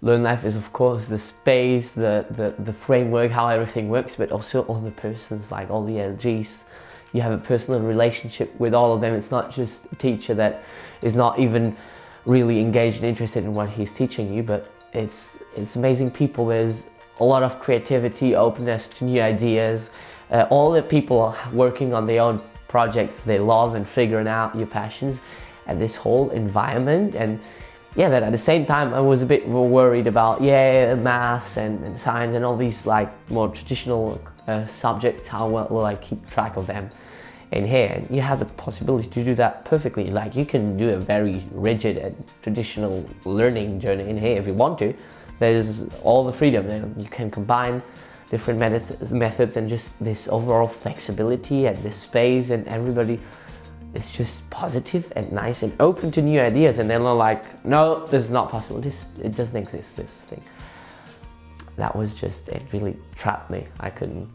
Learnlife is of course the space, the framework, how everything works, but also all the persons, like all the LGs. You have a personal relationship with all of them. It's not just a teacher that is not even really engaged and interested in what he's teaching you, but it's amazing people. There's a lot of creativity, openness to new ideas. All the people working on their own projects they love and figuring out your passions, and this whole environment. And yeah, that at the same time I was a bit worried about maths and science and all these like more traditional subjects. How well will I keep track of them in here? And you have the possibility to do that perfectly. Like you can do a very rigid and traditional learning journey in here if you want to. There's all the freedom, and you can combine different methods and just this overall flexibility and this space, and everybody is just positive and nice and open to new ideas, and they're not like, no, this is not possible, it doesn't exist, this thing. That was just, it really trapped me. I couldn't